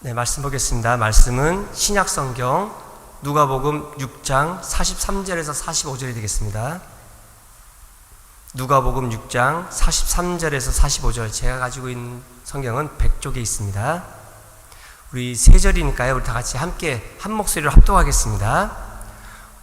네, 말씀 보겠습니다. 말씀은 신약성경 누가복음 6장 43절에서 45절이 되겠습니다. 누가복음 6장 43절에서 45절, 제가 가지고 있는 성경은 100쪽에 있습니다. 우리 세 절이니까요, 우리 다 같이 함께 한 목소리로 합독하겠습니다.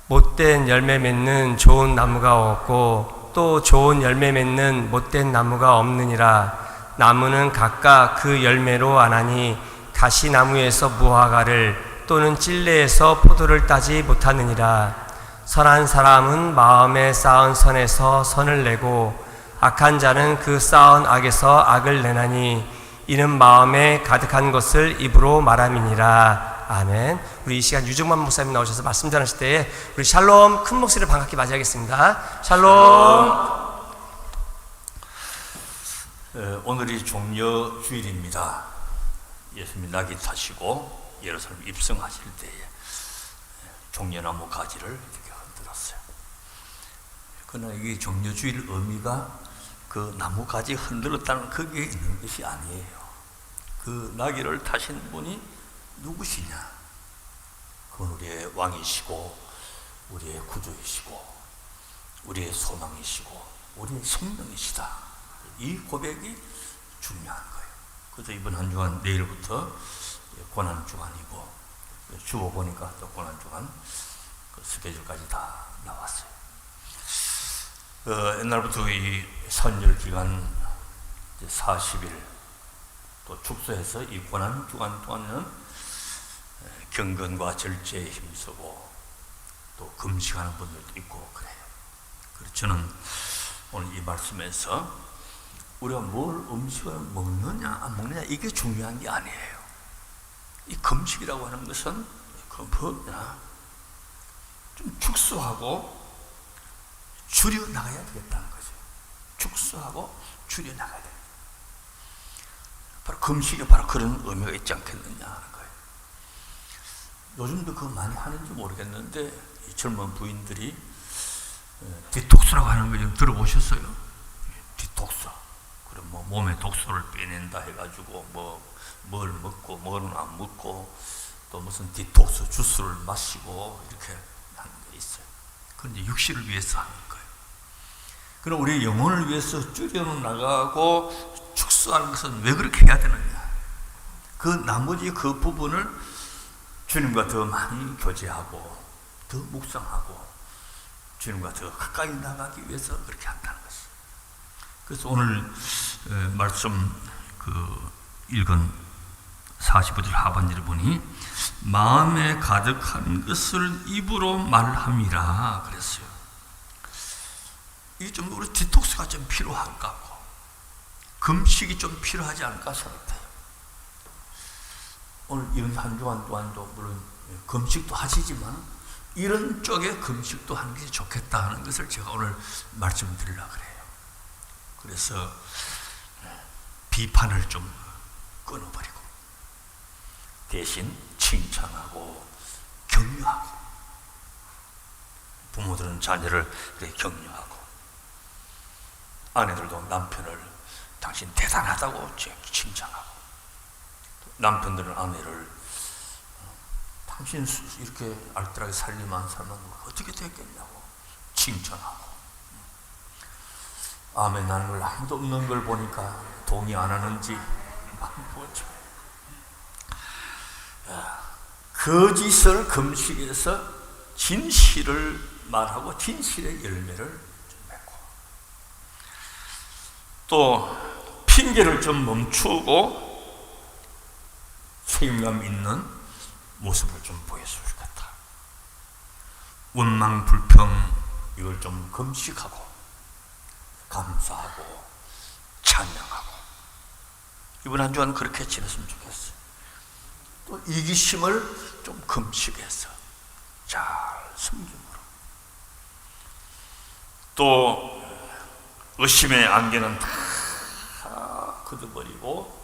못된 열매 맺는 좋은 나무가 없고 또 좋은 열매 맺는 못된 나무가 없느니라. 나무는 각각 그 열매로 아나니 가시나무에서 무화과를 또는 찔레에서 포도를 따지 못하느니라. 선한 사람은 마음에 쌓은 선에서 선을 내고 악한 자는 그 쌓은 악에서 악을 내나니 이는 마음에 가득한 것을 입으로 말함이니라. 아멘. 우리 이 시간 유정만 목사님 나오셔서 말씀 전하실 때에 우리 샬롬 큰 목소리를 반갑게 맞이하겠습니다. 샬롬. 오늘이 종려 주일입니다. 예수님이 낙이 타시고 예루살렘 입성하실 때에 종려나무 가지를 이렇게 흔들었어요. 그러나 이게 종려 주일 의미가 그 나무 가지 흔들었다는 거기에 있는 것이 아니에요. 그 나귀를 타신 분이 누구시냐? 그건 우리의 왕이시고 우리의 구주이시고 우리의 소망이시고 우리의 생명이시다. 이 고백이 중요한 거예요. 그래서 이번 한 주간 내일부터 고난 주간이고 주어 보니까 또 고난 주간 그 스케줄까지 다 나왔어요. 옛날부터 이 선열 기간 40일 또 축소해서 이 고난 주간 동안에는 경건과 절제에 힘쓰고 또 금식하는 분들도 있고 그래요. 그래서 저는 오늘 이 말씀에서 우리가 뭘 음식을 먹느냐 안 먹느냐 이게 중요한 게 아니에요. 이 금식이라고 하는 것은 그 뭐냐 좀 축소하고 줄여나가야 되겠다는 거죠. 축소하고 줄여나가야 돼요. 바로 금식이 바로 그런 의미가 있지 않겠느냐 하는 거예요. 요즘도 그거 많이 하는지 모르겠는데 이 젊은 부인들이 디톡스라고 하는 거 좀 들어보셨어요? 디톡스. 그럼 뭐 몸에 독소를 빼낸다 해가지고 뭘 먹고 뭐는 안 먹고 또 무슨 디톡스 주스를 마시고 이렇게 하는 게 있어요. 그건 이제 육신을 위해서 하는 거예요. 그럼 우리 영혼을 위해서 줄여나가고 축소하는 것은 왜 그렇게 해야 되느냐? 그 나머지 그 부분을 주님과 더 많이 교제하고 더 묵상하고 주님과 더 가까이 나가기 위해서 그렇게 한다는 것이에요. 그래서 오늘 말씀 읽은 45절 하반절을 보니 마음에 가득한 것을 입으로 말함이라 그랬어요. 이게 좀 우리 디톡스가 좀 필요한 것 같고 금식이 좀 필요하지 않을까 생각해요. 오늘 이런 한 주간 동안도 물론 금식도 하시지만 이런 쪽에 금식도 하는 게 좋겠다 하는 것을 제가 오늘 말씀드리려고 그래요. 그래서 비판을 좀 끊어버리고 대신 칭찬하고 격려하고 부모들은 자녀를 격려하고 아내들도 남편을 당신 대단하다고 칭찬하고 남편들은 아내를 당신 이렇게 알뜰하게 살림한 사람은 어떻게 됐겠냐고 칭찬하고 아멘 하는 걸 아무도 없는 걸 보니까 동의 안 하는지 보죠. 거짓을 금식해서 진실을 말하고 진실의 열매를 맺고 또 핑계를 좀 멈추고 책임감 있는 모습을 좀 보였으면 좋겠다. 원망 불평 이걸 좀 금식하고 감사하고 찬양하고 이번 한 주간 그렇게 지냈으면 좋겠어요. 또 이기심을 좀 금식해서 잘 섬김으로 또 의심의 안개는 다 걷어버리고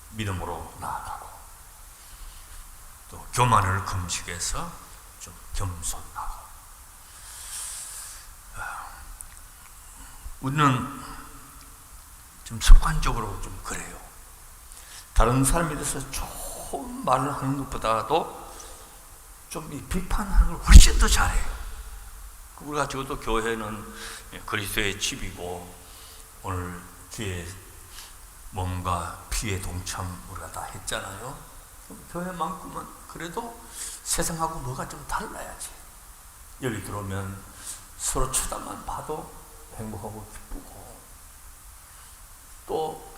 믿음으로 나아가고 또 교만을 금식해서 좀 겸손하고 우리는 좀 습관적으로 좀 그래요. 다른 사람에 대해서 좋은 말을 하는 것보다도 좀 비판하는 걸 훨씬 더 잘해요. 우리가 적어도 교회는 그리스도의 집이고 오늘 주의 몸과 피의 동참 우리가 다 했잖아요. 교회만큼은 그래도 세상하고 뭐가 좀 달라야지. 여기 들어오면 서로 쳐다만 봐도 행복하고 기쁘고, 또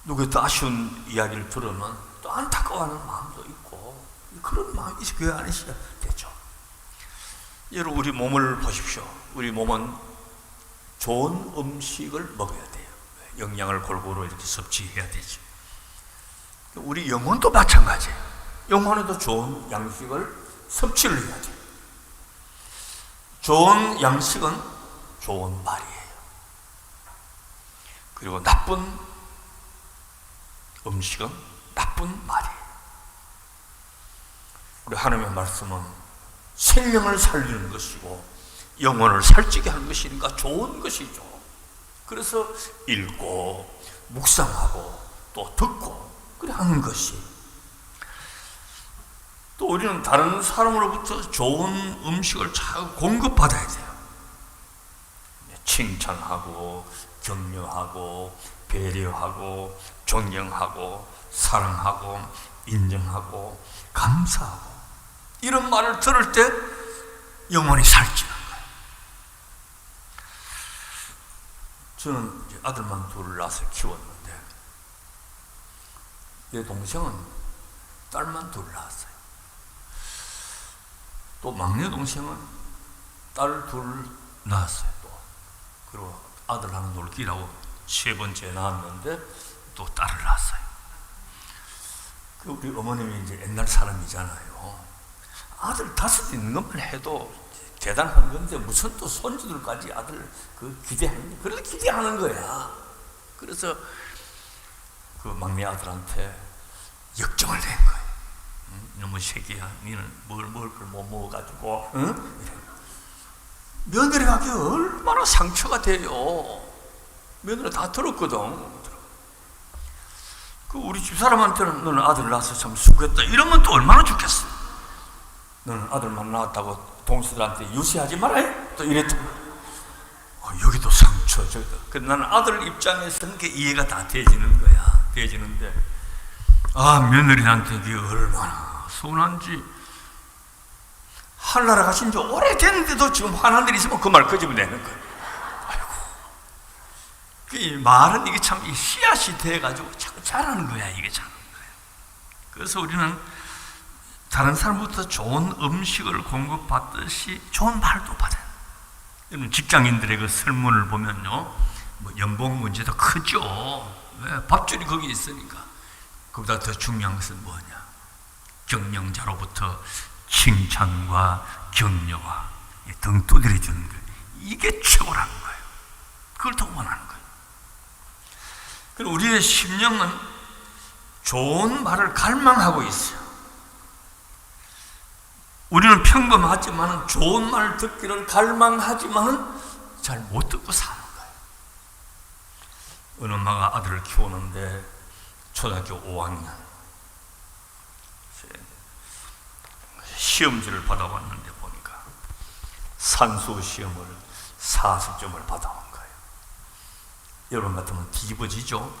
누구의 또 아쉬운 이야기를 들으면 또 안타까워하는 마음도 있고, 그런 마음이 교회 안에 시작되죠. 여러분, 우리 몸을 보십시오. 우리 몸은 좋은 음식을 먹어야 돼요. 영양을 골고루 이렇게 섭취해야 되죠. 우리 영혼도 마찬가지예요. 영혼에도 좋은 양식을 섭취를 해야 돼요. 좋은 양식은 좋은 말이에요. 그리고 나쁜 음식은 나쁜 말이에요. 우리 하나님의 말씀은 생명을 살리는 것이고 영혼을 살찌게 하는 것이니까 좋은 것이죠. 그래서 읽고 묵상하고 또 듣고 그래 하는 것이, 또 우리는 다른 사람으로부터 좋은 음식을 잘 공급받아야 돼요. 칭찬하고 격려하고 배려하고 존경하고 사랑하고 인정하고 감사하고, 이런 말을 들을 때 영혼이 살찌는 거예요. 저는 이제 아들만 둘을 낳아서 키웠는데 내 동생은 딸만 둘 낳았어요. 또 막내 동생은 딸 둘 낳았어요. 또 그리고 아들 하나 놀기라고 세 번째 낳았는데 또 딸을 낳았어요. 그 우리 어머님이 이제 옛날 사람이잖아요. 아들 5 있는 것만 해도 대단한 건데 무슨 또 손주들까지 아들 그 기대하는, 그래도 기대하는 거야. 그래서 그 막내 아들한테 역정을 낸 거예요. 너무 새끼야, 니는 뭘 못 먹어가지고, 응? 며느리가 그게 얼마나 상처가 돼요. 며느리 다 들었거든. 그 우리 집사람한테는 너는 아들 낳아서 참 수고했다 이러면 또 얼마나 좋겠어. 너는 아들만 낳았다고 동생들한테 유세하지 말아요. 또 이랬다. 여기도 상처, 저기도. 근데 나는 아들 입장에서는 게 이해가 다 되지는 거야. 되지는데, 며느리한테 이게 얼마나 서운한지. 하늘나라 가신 지 오래됐는데도 지금 화난 일 있으면 그 말 끄집어내는 거야. 아이고. 이 말은 이게 참 씨앗이 돼가지고 자꾸 자라는 거야. 이게 자라는 거야. 그래서 우리는 다른 사람부터 좋은 음식을 공급받듯이 좋은 말도 받아요. 여러분, 직장인들의 그 설문을 보면요, 뭐 연봉 문제도 크죠. 왜? 밥줄이 거기 있으니까. 그보다 더 중요한 것은 뭐냐? 경영자로부터 칭찬과 격려와 등 두드려 주는 거예요. 이게 최고라는 거예요. 그걸 더 원하는 거예요. 그리고 우리의 심령은 좋은 말을 갈망하고 있어요. 우리는 평범하지만 좋은 말 듣기를 갈망하지만 잘 못 듣고 사는 거예요. 어느 엄마가 아들을 키우는데 초등학교 5학년 시험지를 받아왔는데 보니까 산수 시험을 40점을 받아온 거예요. 여러분 같으면 뒤집어지죠.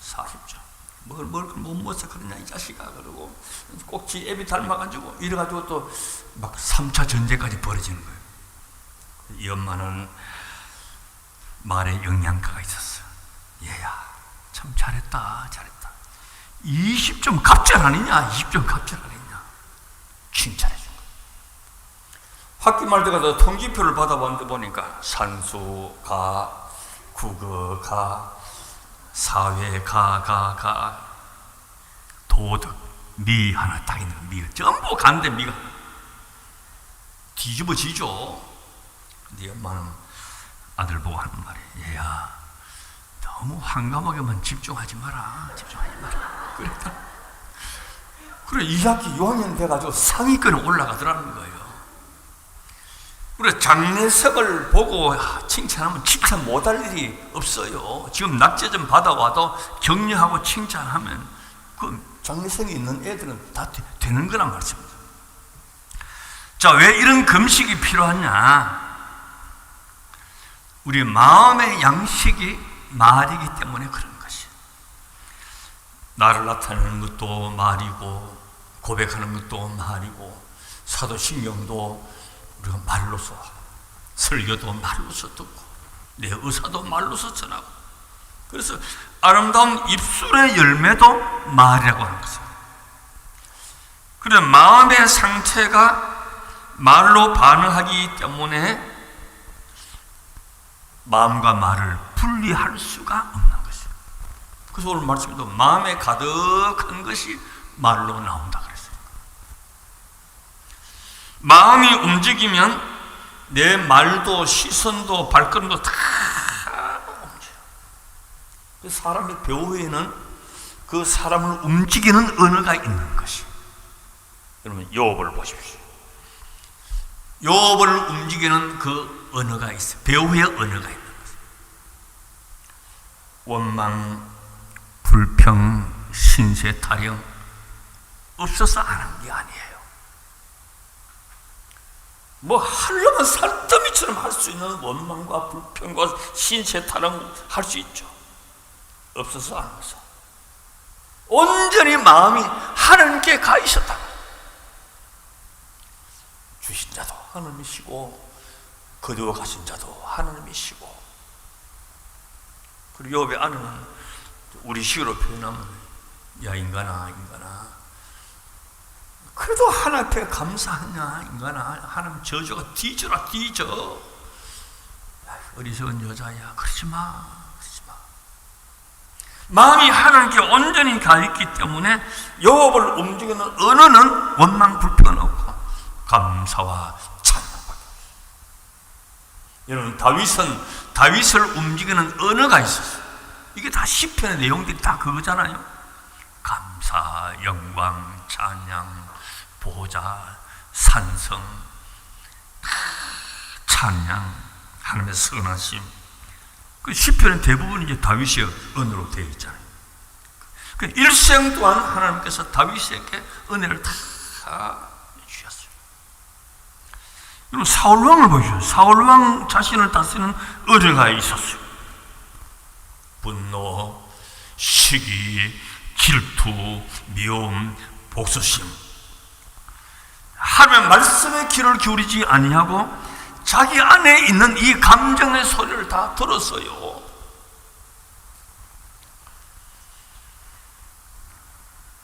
40점. 뭘 못해서 그러냐 이 자식아. 그러고 꼭 지 애비 닮아가지고 이래가지고 또 막 3차 전쟁까지 벌어지는 거예요. 이 엄마는 말에 영양가가 있었어. 얘야 참 잘했다 20점 갑절 아니냐, 20점 갑절 아니냐 칭찬해 준 거예요. 학기 말 돼가서 통지표를 받아봤는데 보니까 산수 가, 국어 가, 사회 가, 도덕 미 하나 딱 있는 거. 미가 전부 간데 미가 뒤집어지죠. 근데 엄마는 아들 보고 하는 말이, 얘야 너무 한가하게만 집중하지 마라. 그랬다. 그래 2학기 6학년 돼가지고 상위권에 올라가더라는 거예요. 우리 장래석을 보고 칭찬하면 칭찬 못할 일이 없어요. 지금 낙제점 받아와도 격려하고 칭찬하면 그 장래성이 있는 애들은 다 되는 거란 말씀입니다. 자, 왜 이런 금식이 필요하냐? 우리 마음의 양식이 말이기 때문에 그런 것이. 나를 나타내는 것도 말이고, 고백하는 것도 말이고, 사도신경도 우리가 말로서, 설교도 말로서 듣고, 내 의사도 말로서 전하고. 그래서 아름다운 입술의 열매도 말이라고 하는 것입니다. 그래서 마음의 상태가 말로 반응하기 때문에 마음과 말을 분리할 수가 없는 것이에요. 그래서 오늘 말씀에도 마음에 가득한 것이 말로 나온다 그랬어요. 마음이 움직이면 내 말도 시선도 발걸음도 다 움직여요. 사람의 배후에는 그 사람을 움직이는 언어가 있는 것이. 여러분 욥을 보십시오. 욥을 움직이는 그 언어가 있어요. 배후의 언어가 있는 것이에요. 원망, 불평, 신세, 타령 없어서 안 한 게 아니에요. 뭐 하려면 살더미처럼 할 수 있는 원망과 불평과 신세, 타령 할 수 있죠. 없어서 안 해서 온전히 마음이 하나님께 가 있었다. 주신 자도 하나님이시고 거두어 가신 자도 하나님이시고. 그리고 욥의 아내는 우리 식으로 표현하면 야 인간아 그래도 하나님 앞에 감사하냐 인간아. 하나님 저주가 뒤져라 뒤져. 어리석은 여자야 그러지 마. 마음이 하나님께 온전히 가 있기 때문에 욥을 움직이는 언어는 원망 불평은 없고 감사와 찬양밖에 없어요. 여러분 다윗을 움직이는 언어가 있었어요. 이게 다 시편의 내용들이 다 그거잖아요. 감사, 영광, 찬양, 보좌, 산성, 찬양, 하나님의 선하심. 그 시편은 대부분 이제 다윗의 언어로 되어 있잖아요. 그 일생 동안 하나님께서 다윗에게 은혜를 다 주셨어요. 그럼 사울 왕을 보시죠. 사울 왕 자신을 다스리는 언어가 있었어요. 분노, 시기, 질투, 미움, 복수심. 하나님의 말씀에 귀를 기울이지 아니하고 자기 안에 있는 이 감정의 소리를 다 들었어요.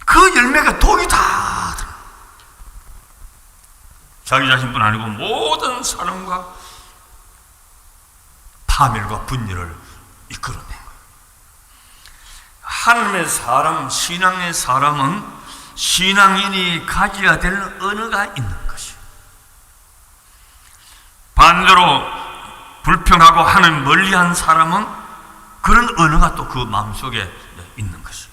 그 열매가 독이 다 들어. 자기 자신뿐 아니고 모든 사람과 파멸과 분열을 이끌어낸 거예요. 하나님의 사람, 신앙의 사람은 신앙인이 가져야 될 언어가 있는 것이에요. 반대로 불평하고 하나님 멀리한 사람은 그런 언어가 또 그 마음속에 있는 것이에요.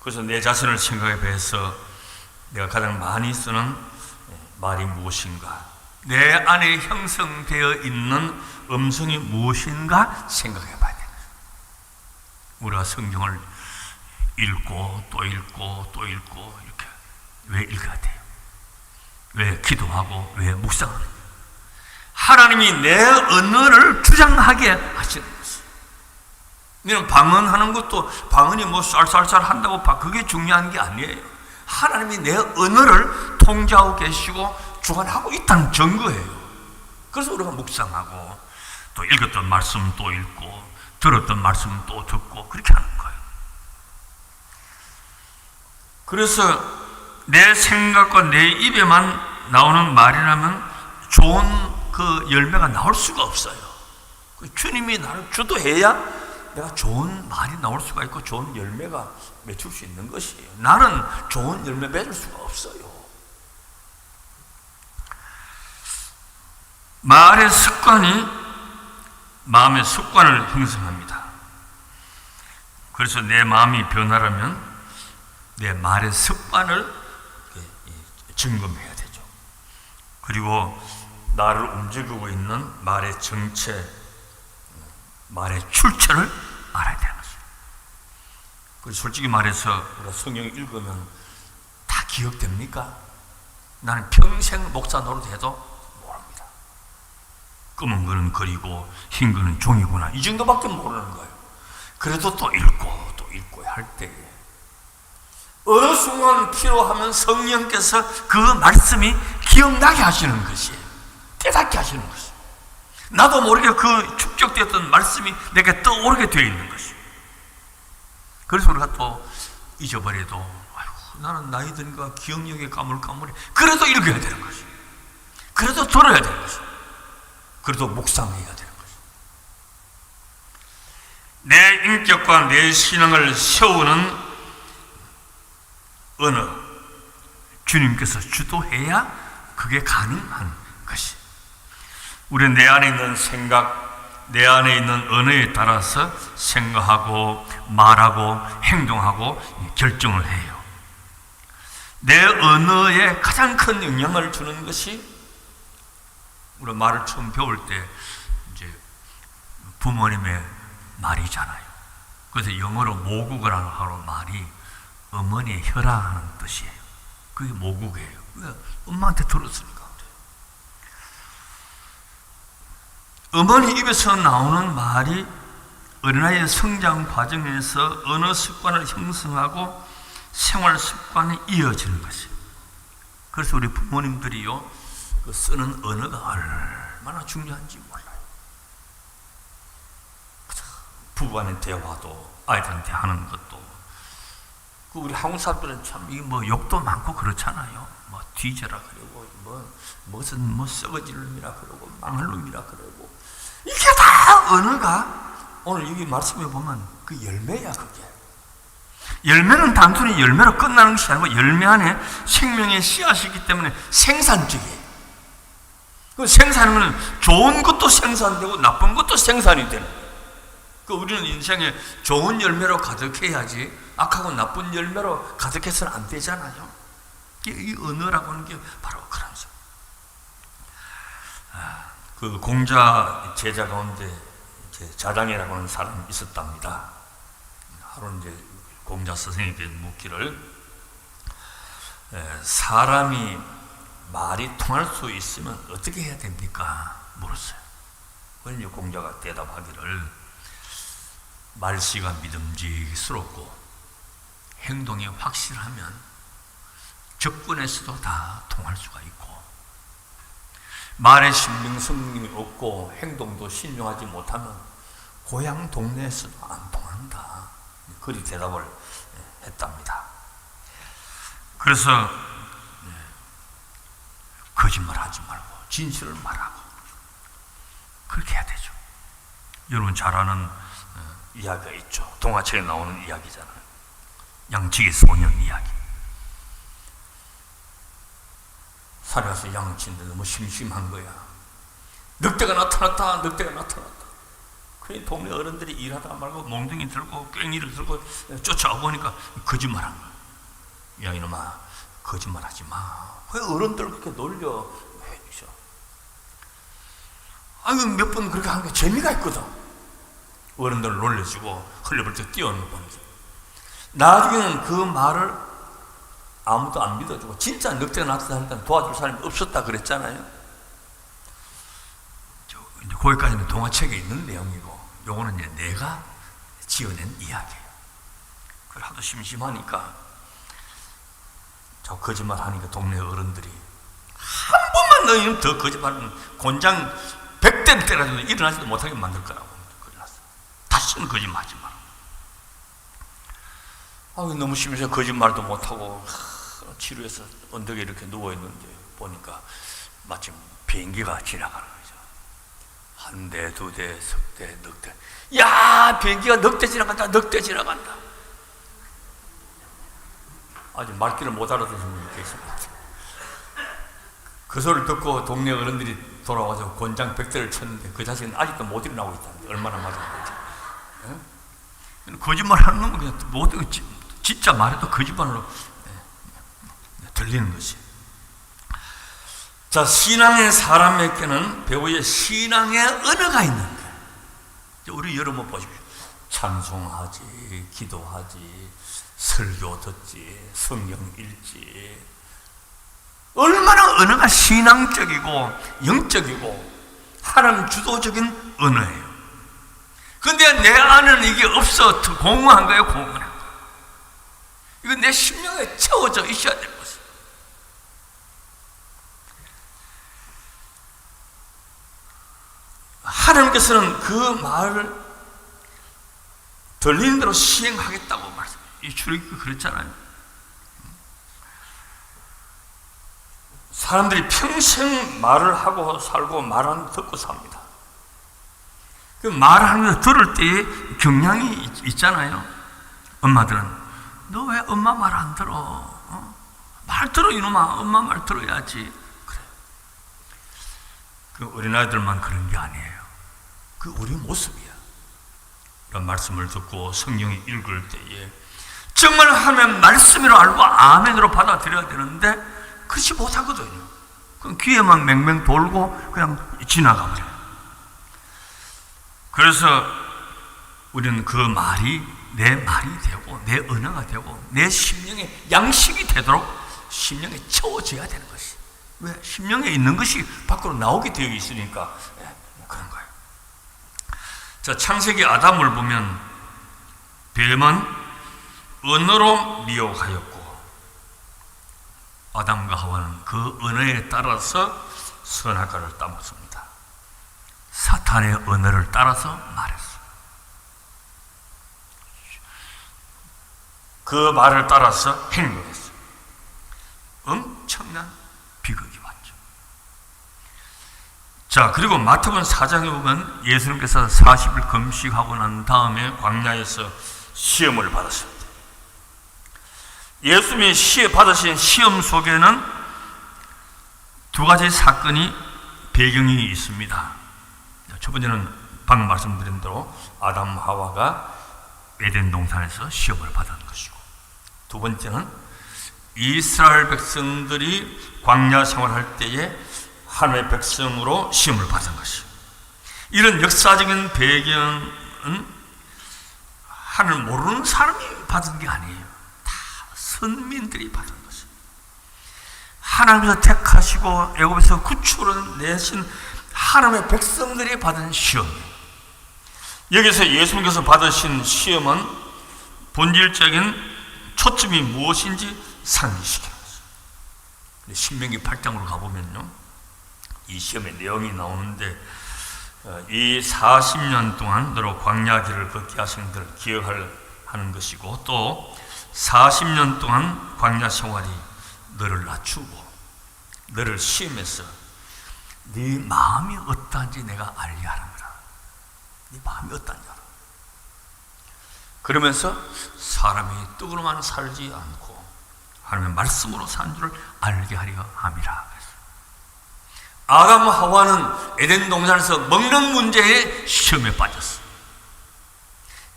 그래서 내 자신을 생각해 봐서 내가 가장 많이 쓰는 말이 무엇인가, 내 안에 형성되어 있는 음성이 무엇인가 생각해 봐야 돼요. 우리가 성경을 읽고 또 읽고 또 읽고 이렇게 왜 읽어야 돼요? 왜 기도하고 왜 묵상하는 거예요? 하나님이 내 언어를 주장하게 하시는 것이에요. 너는 방언하는 것도 방언이 뭐 쌀쌀쌀 한다고 그게 중요한 게 아니에요. 하나님이 내 언어를 통제하고 계시고 주관하고 있다는 증거예요. 그래서 우리가 묵상하고 또 읽었던 말씀 또 읽고 들었던 말씀 또 듣고 그렇게 하는 거예요. 그래서 내 생각과 내 입에만 나오는 말이라면 좋은 그 열매가 나올 수가 없어요. 주님이 나를 주도해야 내가 좋은 말이 나올 수가 있고 좋은 열매가 맺을 수 있는 것이에요. 나는 좋은 열매 맺을 수가 없어요. 말의 습관이 마음의 습관을 형성합니다. 그래서 내 마음이 변하려면 내 말의 습관을 점검해야 되죠. 그리고 나를 움직이고 있는 말의 정체, 말의 출처를 알아야 되는 것이에요. 그 솔직히 말해서 우리가 성경 읽으면 다 기억됩니까? 나는 평생 목사 노릇해도 모릅니다. 검은 거는 거리고 흰 거는 종이구나, 이 정도밖에 모르는 거예요. 그래도 또 읽고 또 읽고 할 때에 어느 순간 필요하면 성령께서 그 말씀이 기억나게 하시는 것이에요. 깨닫게 하시는 것이에요. 나도 모르게 그 축적되었던 말씀이 내게 떠오르게 되어 있는 것이에요. 그래서 우리가 또 잊어버려도 아이고, 나는 나이 드니까 기억력이 가물가물해. 그래도 읽어야 되는 것이에요. 그래도 들어야 되는 것이에요. 그래도 묵상해야 되는 것이에요. 내 인격과 내 신앙을 세우는 언어, 주님께서 주도해야 그게 가능한 것이. 우리는 내 안에 있는 생각, 내 안에 있는 언어에 따라서 생각하고 말하고 행동하고 결정을 해요. 내 언어에 가장 큰 영향을 주는 것이, 우리가 말을 처음 배울 때 이제 부모님의 말이잖아요. 그래서 영어로 모국어라는 하루 말이 어머니의 혈아하는 뜻이에요. 그게 모국이에요. 엄마한테 들었으니까. 어머니 입에서 나오는 말이 어린아이의 성장 과정에서 언어 습관을 형성하고 생활 습관이 이어지는 것이에요. 그래서 우리 부모님들이요, 그 쓰는 언어가 얼마나 중요한지 몰라요. 부부간의 대화도, 아이들한테 하는 것도. 그 우리 한국 사람들은 참 이게 뭐 욕도 많고 그렇잖아요. 뭐 뒤져라 그러고, 무슨 뭐 썩어질 놈이라 그러고, 망할 놈이라 그러고. 이게 다 언어가 오늘 여기 말씀해 보면 그 열매야. 그게 열매는 단순히 열매로 끝나는 것이 아니고 열매 안에 생명의 씨앗이기 때문에 생산적이에요. 그 생산은 좋은 것도 생산되고 나쁜 것도 생산이 되는 거예요. 그 우리는 인생에 좋은 열매로 가득해야지 악하고 나쁜 열매로 가득해서는 안 되잖아요. 이 언어라고 하는 게 바로 그런 거죠. 그 공자 제자 가운데 자장이라고 하는 사람이 있었답니다. 하루 이제 공자 선생님께 묻기를, 사람이 말이 통할 수 있으면 어떻게 해야 됩니까? 물었어요. 그런데 공자가 대답하기를, 말씨가 믿음직스럽고 행동이 확실하면 적군에서도 다 통할 수가 있고, 말에 신빙성이 없고 행동도 신중하지 못하면 고향 동네에서도 안 통한다. 그리 대답을 했답니다. 그래서 거짓말하지 말고 진실을 말하고 그렇게 해야 되죠. 여러분 잘 아는 이야기가 있죠. 동화책에 나오는 이야기잖아요. 양치기 소년 이야기. 산에 가서 양치는데 너무 심심한 거야. 늑대가 나타났다. 늑대가 나타났다. 그래 동네 어른들이 일하다 말고 몽둥이 들고 꽹이를 들고 쫓아와 보니까 거짓말한 거야. 야 이놈아, 거짓말하지 마. 왜 어른들 그렇게 놀려 해주셔? 아유 몇 번 그렇게 하는 게 재미가 있거든. 어른들 놀려주고 헐레벌떡 뛰어오는 거 보니까 나중에는 그 말을 아무도 안 믿어주고 진짜 늑대가 나타나니까 도와줄 사람이 없었다 그랬잖아요. 거기까지는 동화책에 있는 내용이고, 요거는 이제 내가 지어낸 이야기예요. 그걸 하도 심심하니까 저 거짓말 하니까 동네 어른들이 한 번만 너희는 더 거짓말하면 곤장 100대를 때려도 일어나지도 못하게 만들 거라고 그래놨어. 다시는 거짓말하지 마라. 너무 심해서 거짓말도 못하고 지루해서 언덕에 이렇게 누워있는데 보니까 마침 비행기가 지나가는 거죠. 한 대, 두 대, 석 대, 넉 대. 야, 비행기가 넉 대 지나간다, 넉 대 지나간다. 아직 말귀를 못 알아듣는 분이 계십니다. 그 소리를 듣고 동네 어른들이 돌아와서 곤장 100대를 쳤는데 그 자식은 아직도 못 일어나고 있다는데 얼마나 맞은 거지. 거짓말 하는 놈은 그냥 모든 진짜 말해도 거짓말로 들리는 것이. 자, 신앙의 사람에게는 배우의 신앙의 언어가 있는 거예요. 우리 여러분 보십시오. 찬송하지, 기도하지, 설교 듣지, 성경 읽지. 얼마나 언어가 신앙적이고 영적이고 하나님 주도적인 언어예요. 근데 내 안에는 이게 없어. 공허한 거예요, 공허한 거. 이거 내 심령에 채워져 있어야 될 것이에요. 하나님께서는 그 말을 들리는 대로 시행하겠다고 말씀해요. 이 출애굽기 그랬잖아요. 사람들이 평생 말을 하고 살고 말하는 거 듣고 삽니다. 그 말하는 거 들을 때에 경향이 있잖아요. 엄마들은 너 왜 엄마 말 안 들어? 말 들어 이놈아. 엄마 말 들어야지. 그래. 그 어린아이들만 그런 게 아니에요. 그 우리 모습이야. 이런 말씀을 듣고 성경을 읽을 때에 정말 하나님의 말씀으로 알고 아멘으로 받아들여야 되는데 그렇지 못하거든요. 그럼 귀에만 맹맹 돌고 그냥 지나가 버려요. 그래서 우리는 그 말이 내 말이 되고 내 언어가 되고 내 심령의 양식이 되도록 심령에 채워져야 되는 것이. 왜? 심령에 있는 것이 밖으로 나오게 되어 있으니까 그런 거예요. 자, 창세기 아담을 보면 뱀은 언어로 미혹하였고 아담과 하와는 그 언어에 따라서 선악과를 따먹습니다. 사탄의 언어를 따라서 말했어요. 그 말을 따라서 행동했어요. 엄청난 비극이 왔죠. 자, 그리고 마태복음 4장에 보면 예수님께서 40일 금식하고 난 다음에 광야에서 시험을 받았습니다. 예수님이 받으신 시험 속에는 두 가지 사건이 배경이 있습니다. 첫 번째는 방금 말씀드린 대로 아담 하와가 에덴 동산에서 시험을 받은 것이고, 두 번째는 이스라엘 백성들이 광야 생활할 때에 하나님의 백성으로 시험을 받은 것이에요. 이런 역사적인 배경은 하나님을 모르는 사람이 받은 게 아니에요. 다 선민들이 받은 것이에요. 하나님께서 택하시고 애굽에서 구출을 내신 하나님의 백성들이 받은 시험이에요. 여기서 예수님께서 받으신 시험은 본질적인 초점이 무엇인지 상기시키는 것이에요. 신명기 8장으로 가보면요, 이 시험의 내용이 나오는데 이 40년 동안 너로 광야길을 걷게 하신 것을 기억하는 것이고, 또 40년 동안 광야 생활이 너를 낮추고 너를 시험해서 네 마음이 어떠한지 내가 알게 하는 거라. 네 마음이 어떠한지 알아. 그러면서 사람이 떡으로만 살지 않고 하나님의 말씀으로 사는 줄을 알게 하려 함이라. 아담 하와는 에덴 동산에서 먹는 문제에 시험에 빠졌어.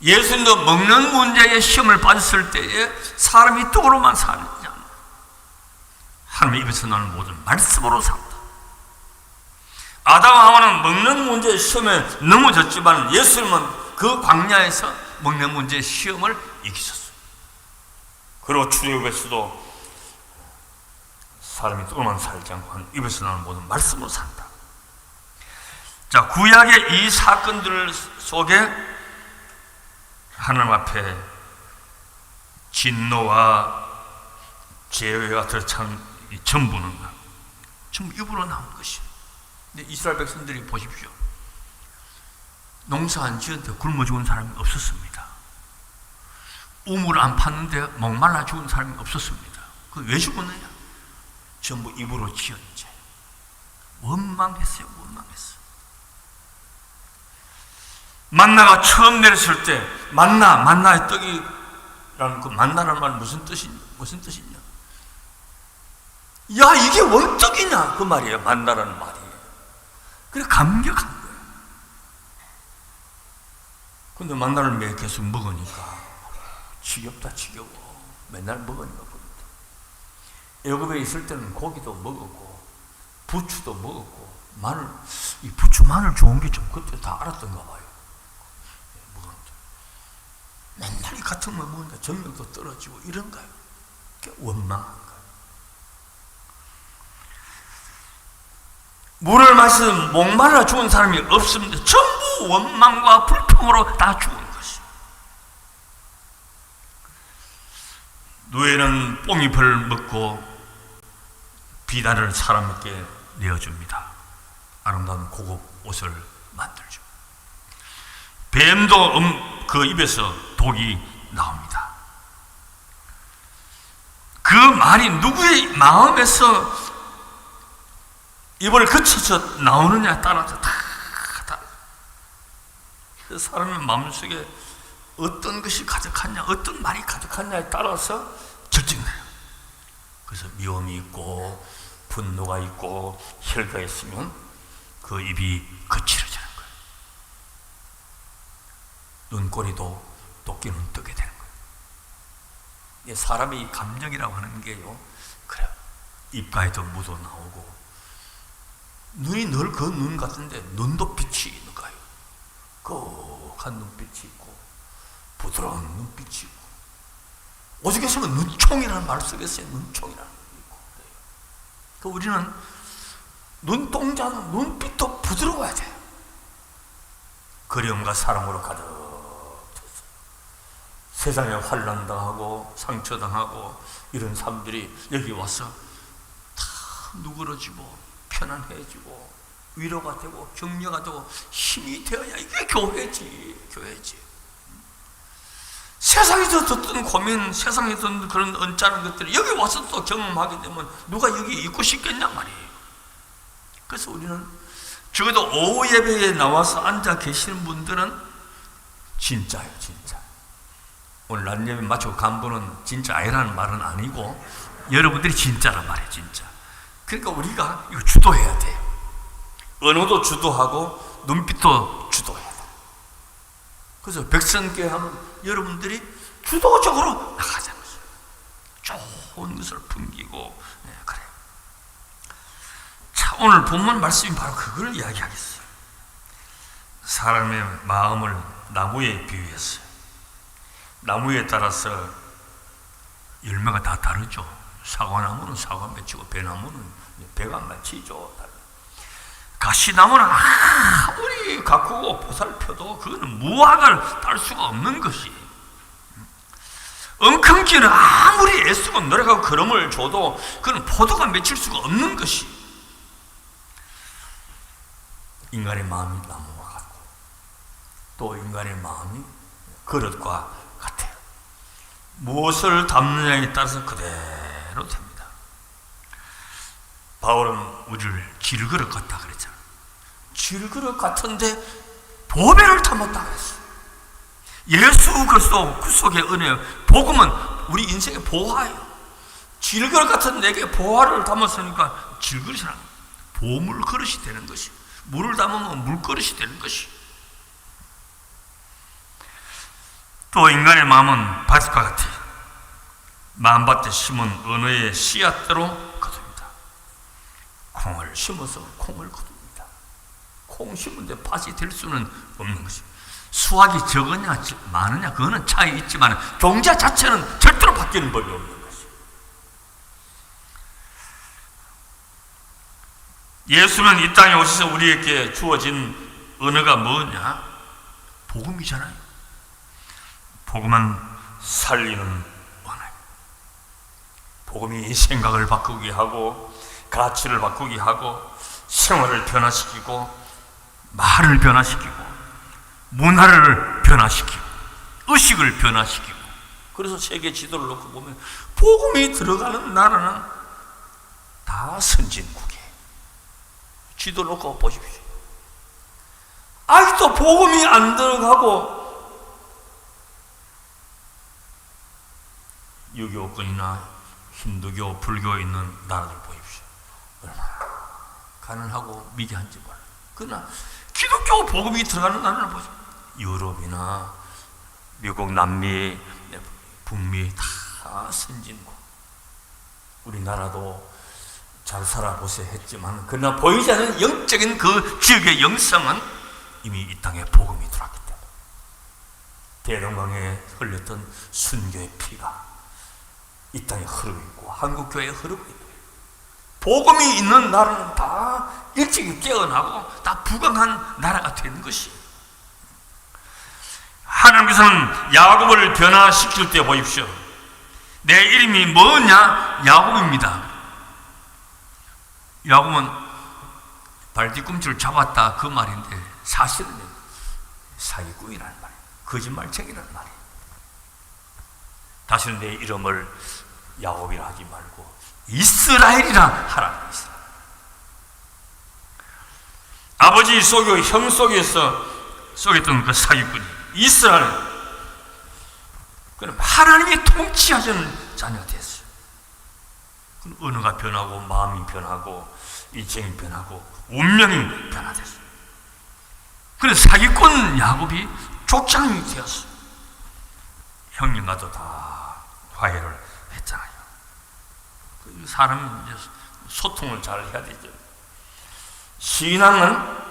예수님도 먹는 문제에 시험을 빠졌을 때에 사람이 떡으로만 살지 않아. 하나님의 입에서 나는 모든 말씀으로 산다. 아담 하와는 먹는 문제의 시험에 넘어졌지만 예수님은 그 광야에서 먹는 문제의 시험을 이기셨어요. 그리고 출애굽에서도 사람이 떡으로만 살지 않고 입에서 나는 모든 말씀으로 산다. 자, 구약의 이 사건들 속에 하나님 앞에 진노와 재회와 들창 전부는 전부 입으로 나온 것이에요. 근데 이스라엘 백성들이 보십시오. 농사 안 지었는데 굶어 죽은 사람이 없었습니다. 우물 안 팠는데 목말라 죽은 사람이 없었습니다. 그 왜 죽었느냐? 전부 입으로 지은 죄. 원망했어요. 원망했어요. 만나가 처음 내렸을 때 만나의 떡이라는 그 만나라는 말 무슨 뜻이냐? 야, 이게 원떡이냐? 그 말이에요. 만나라는 말이. 그래 감격한 거예요. 근데 만나를 매일 계속 먹으니까 지겹다 지겨워. 맨날 먹으니까 그런다. 애굽에 있을 때는 고기도 먹었고 부추도 먹었고 마늘, 이 부추 마늘 좋은 게 좀 그때 다 알았던가 봐요. 먹었는데 같은 거 먹으니까 정력도 떨어지고 이런 거예요. 원망한 거예요. 물을 마셔서 목말라 죽은 사람이 없습니다. 전부 원망과 불평으로 다 죽은 것이에요. 노예는 뽕잎을 먹고 비단을 사람에게 내어줍니다. 아름다운 고급 옷을 만들죠. 뱀도 그 입에서 독이 나옵니다. 그 말이 누구의 마음에서 입을 거쳐서 나오느냐에 따라서 다 사람의 마음속에 어떤 것이 가득하냐, 어떤 말이 가득하냐에 따라서 결정돼요. 그래서 미움이 있고 분노가 있고 혈기가 있으면 그 입이 거칠어지는 거예요. 눈꼬리도 도끼는 뜨게 되는 거예요. 사람이 감정이라고 하는 게요, 그래요. 입가에도 묻어 나오고, 눈이 늘 그 눈 같은데 눈도 빛이 있는 거예요. 거한 눈빛이 있고 부드러운 눈빛이 있고, 오죽했으면 눈총이라는 말 쓰겠어요. 눈총이라는 게 있고 그래요. 그 우리는 눈동자는 눈빛도 부드러워야 돼요. 그리움과 사랑으로 가득 찼어요. 세상에 환난당하고 상처당하고 이런 사람들이 여기 와서 다 누그러지고 편안해지고 위로가 되고 격려가 되고 힘이 되어야 이게 교회지. 세상에서 듣던 고민, 세상에서 듣던 그런 언짢은 것들을 여기 와서 또 경험하게 되면 누가 여기 있고 싶겠냐 말이에요. 그래서 우리는 적어도 오후 예배에 나와서 앉아 계시는 분들은 진짜예요, 진짜. 오늘 낮 예배 마치고 간 분은 진짜 아니라는 말은 아니고 여러분들이 진짜란 말이에요, 진짜. 그러니까 우리가 이거 주도해야 돼요. 언어도 주도하고 눈빛도 주도해야 돼요. 그래서 백성교회 하면 여러분들이 주도적으로 나가자는 거죠. 좋은 것을 풍기고, 네, 그래요. 자, 오늘 본문 말씀이 바로 그걸 이야기하겠어요. 사람의 마음을 나무에 비유했어요. 나무에 따라서 열매가 다 다르죠. 사과나무는 사과 맺히고 배나무는 배가 맺히죠. 가시나무는 아무리 가꾸고 보살펴도 그거는 무화과를 딸 수가 없는 것이, 엉겅퀴는 아무리 애쓰고 노력하고 걸음을 줘도 그건 포도가 맺힐 수가 없는 것이, 인간의 마음이 나무와 같고 또 인간의 마음이 그릇과 같아요. 무엇을 담느냐에 따라서 그대로 됩니다. 바울은 우리를 질그릇 같다 그랬잖아요. 질그릇 같은데 보배를 담았다 그랬어요. 예수 그리스도 그 속의 은혜, 복음은 우리 인생의 보화예요. 질그릇 같은 내게 보화를 담았으니까 질그릇이란 보물 그릇이 되는 것이, 물을 담으면 물그릇이 되는 것이. 또 인간의 마음은 밭과 같아요. 마음밭에 심은 언어의 씨앗대로 거둡니다. 콩을 심어서 콩을 거둡니다. 콩 심은데 밭이 될 수는 없는 것입니다. 수확이 적으냐 많으냐 그거는 차이 있지만 종자 자체는 절대로 바뀌는 법이 없는 것입니다. 예수는 이 땅에 오셔서 우리에게 주어진 언어가 뭐냐? 복음이잖아요. 복음은 살리는 언어예요. 복음이 생각을 바꾸게 하고 가치를 바꾸게 하고 생활을 변화시키고 말을 변화시키고 문화를 변화시키고 의식을 변화시키고, 그래서 세계 지도를 놓고 보면 복음이 들어가는 나라는 다 선진국이에요. 지도 놓고 보십시오. 아직도 복음이 안 들어가고 유교권이나 힌두교, 불교 있는 나라들 보십시오. 얼마나 가난하고 미개한지 몰라요. 그러나 기독교 복음이 들어가는 나라를 보십시오. 유럽이나 미국, 남미, 북미 다 선진국. 우리나라도 잘 살아보세요 했지만 그러나 보이지 않는 영적인 그 지역의 영성은 이미 이 땅에 복음이 들어왔기 때문에 대동강에 흘렸던 순교의 피가 이 땅에 흐르고 있고 한국 교회에 흐르고 있고, 복음이 있는 나라는 다 일찍이 깨어나고 다 부강한 나라가 되는 것이. 하나님께서는 야곱을 변화시킬 때 보십시오. 내 이름이 뭐냐? 야곱입니다. 야곱은 발 뒤꿈치를 잡았다 그 말인데 사실은 사기꾼이라는 말이에요. 거짓말쟁이라는 말이에요. 다시는 내 이름을 야곱이라 하지 말고 이스라엘이라 하라. 아버지 속여 형 속에서 속였던 그 사기꾼이 이스라엘, 그럼 하나님이 통치하시는 자녀가 됐어요. 그럼 언어가 변하고 마음이 변하고 일정이 변하고 운명이 변화됐어요. 그래서 사기꾼 야곱이 족장이 되었어요. 형님과도 다 화해를 했잖아요. 사람이 이제 소통을 잘 해야 되죠. 신앙은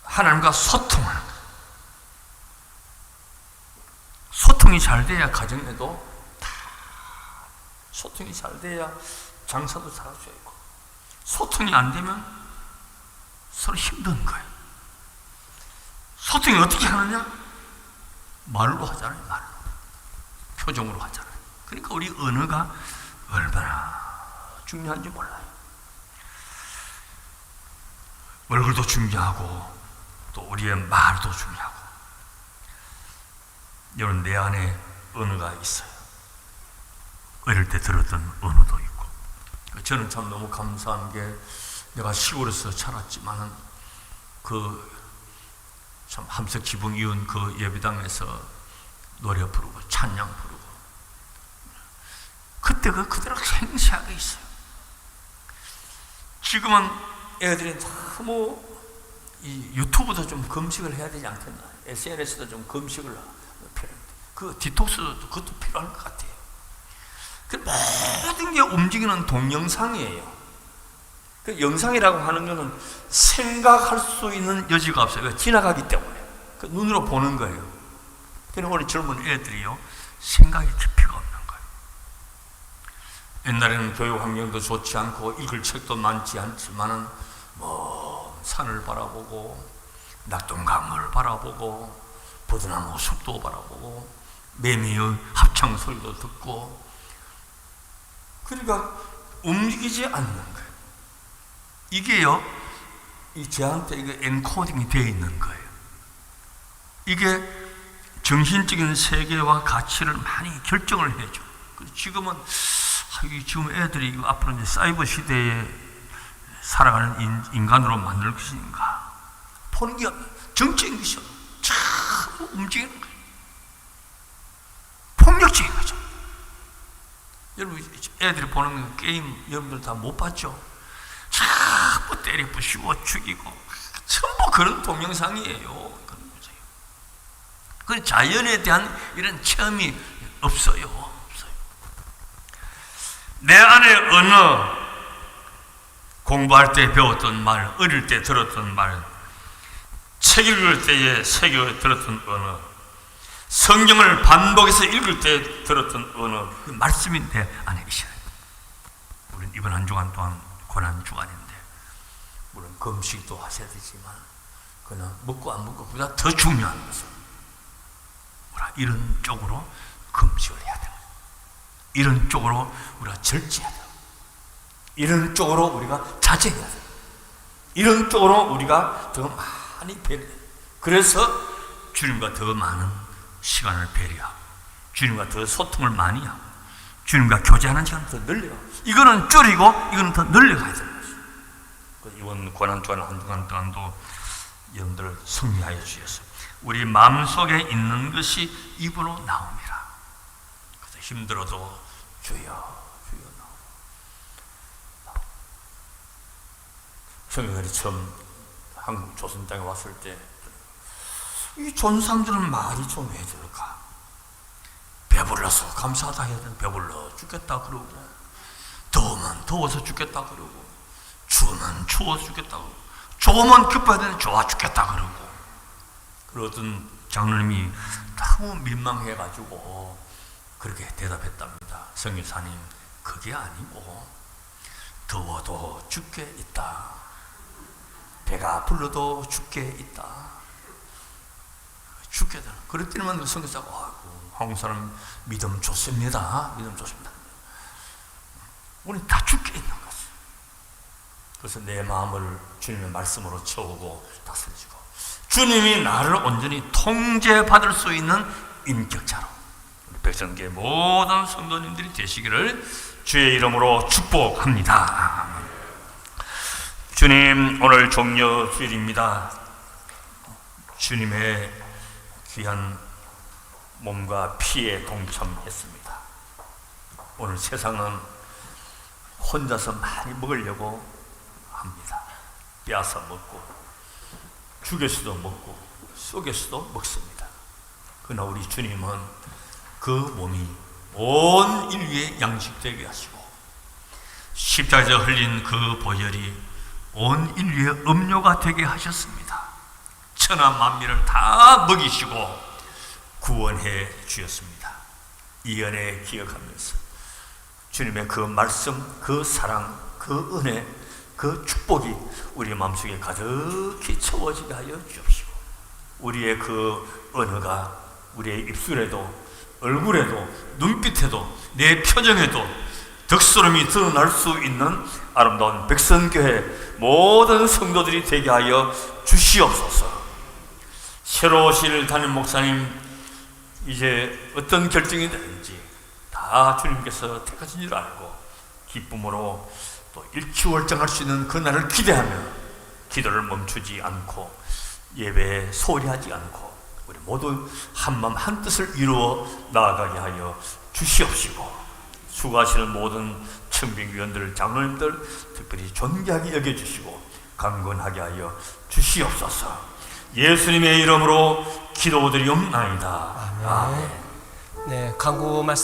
하나님과 소통하는 거예요. 소통이 잘 돼야 가정에도 다 소통이 잘 돼야 장사도 잘할 수 있고, 소통이 안 되면 서로 힘든 거예요. 소통이 어떻게 하느냐? 말로 하잖아요. 말로. 표정으로 하잖아요. 그러니까 우리 언어가 얼마나 중요한지 몰라요. 얼굴도 중요하고 또 우리의 말도 중요하고. 여러분, 내 안에 언어가 있어요. 어릴 때 들었던 언어도 있고. 저는 참 너무 감사한 게, 내가 시골에서 자랐지만은 참 함석 지붕 이은 그 예배당에서 노래 부르고 찬양 부르고, 그때가 그대로 생생하게 있어요. 지금은 애들이 너무 이 유튜브도 좀 금식을 해야 되지 않겠나, SNS도 좀 금식을 필요한데, 그 디톡스도 그것도 필요할 것 같아요. 그 모든 게 움직이는 동영상이에요. 그 영상이라고 하는 것은 생각할 수 있는 여지가 없어요. 지나가기 때문에. 그 눈으로 보는 거예요. 그러니까 우리 젊은 애들이요, 생각의 깊이가 없는 거예요. 옛날에는 교육 환경도 좋지 않고 읽을 책도 많지 않지만은 산을 바라보고 낙동강을 바라보고 버드나무 숲도 바라보고 매미의 합창 소리도 듣고, 그러니까 움직이지 않는 거예요. 이게요, 이 저한테 이게 엔코딩이 되어 있는 거예요. 이게 정신적인 세계와 가치를 많이 결정을 해줘. 지금은 지금 애들이 앞으로 이제 사이버 시대에 살아가는 인간으로 만들 것인가 보는 게 정적인 것이요, 참 움직이는 거예요. 폭력적인 거죠. 여러분, 애들이 보는 게임 여러분들 다 못 봤죠? 자꾸 때려 부시고 죽이고 전부 그런 동영상이에요. 그런 거죠. 그 자연에 대한 이런 체험이 없어요. 내 안에 언어, 공부할 때 배웠던 말, 어릴 때 들었던 말, 책 읽을 때에 새겨 들었던 언어, 성경을 반복해서 읽을 때 들었던 언어, 그 말씀이 내 안에 있어요. 우리는 이번 한 주간 동안 고난 주간인데, 물론 금식도 하셔야 되지만 그냥 먹고 안 먹고 보다 더 중요한 것은 이런 쪽으로 금식을 해야 돼요. 이런 쪽으로 우리가 절제해야 돼요. 이런 쪽으로 우리가 자제해야 돼요. 이런 쪽으로 우리가 더 많이 배려해요. 그래서 주님과 더 많은 시간을 배려하고, 주님과 더 소통을 많이 하고, 주님과 교제하는 시간을 더 늘려가고, 이거는 줄이고 이거는 더 늘려가야 되는 것이죠. 이번 고난주간 한 주간 동안도 여러분들을 승리하여 주셔서 우리 마음속에 있는 것이 입으로 나옵니다. 그래서 힘들어도 주여 주여 나오고. 성경들이 처음 한국 조선 땅에 왔을 때 이 존상들은 말이 좀 왜 저럴까? 배불러서 감사하다 해야 되는, 배불러 죽겠다 그러고, 더우면 더워서 죽겠다 그러고, 추우면 추워서 죽겠다 그러고, 좋으면 기뻐야 되는 좋아 죽겠다 그러고, 그러던 장로님이 너무 민망해가지고 그렇게 대답했답니다. 성교사님, 그게 아니고 더워도 죽게 있다. 배가 불러도 죽게 있다. 죽게 되는. 그럴 때만 성교사가 아이고, 한국 사람 믿음 좋습니다. 믿음 좋습니다. 우리 다 죽게 있는 거지. 그래서 내 마음을 주님의 말씀으로 채우고 다스려지고 주님이 나를 온전히 통제받을 수 있는 인격자로 백성계 모든 성도님들이 되시기를 주의 이름으로 축복합니다. 주님, 오늘 종려 주일입니다. 주님의 귀한 몸과 피에 동참했습니다. 오늘 세상은 혼자서 많이 먹으려고 합니다. 빼앗아 먹고 죽여서도 먹고 속여서도 먹습니다. 그러나 우리 주님은 그 몸이 온 인류의 양식되게 하시고 십자가에서 흘린 그 보혈이 온 인류의 음료가 되게 하셨습니다. 천하 만민을 다 먹이시고 구원해 주셨습니다. 이 은혜 기억하면서 주님의 그 말씀, 그 사랑, 그 은혜, 그 축복이 우리 마음속에 가득히 채워지게 하여 주옵시고 우리의 그 언어가 우리의 입술에도 얼굴에도 눈빛에도 내 표정에도 덕스러움이 드러날 수 있는 아름다운 백성교회 모든 성도들이 되게 하여 주시옵소서. 새로 오실 담임 목사님 이제 어떤 결정이 되는지 다 주님께서 택하신 줄 알고 기쁨으로 또 일취월장할 수 있는 그날을 기대하며 기도를 멈추지 않고 예배에 소홀히 하지 않고 우리 모두 한마음 한뜻을 이루어 나아가게 하여 주시옵시고 수고하시는 모든 청빙위원들, 장로님들 특별히 존귀하게 여겨주시고 강건하게 하여 주시옵소서. 예수님의 이름으로 기도드리옵나이다. 아멘. 네, 강구 말씀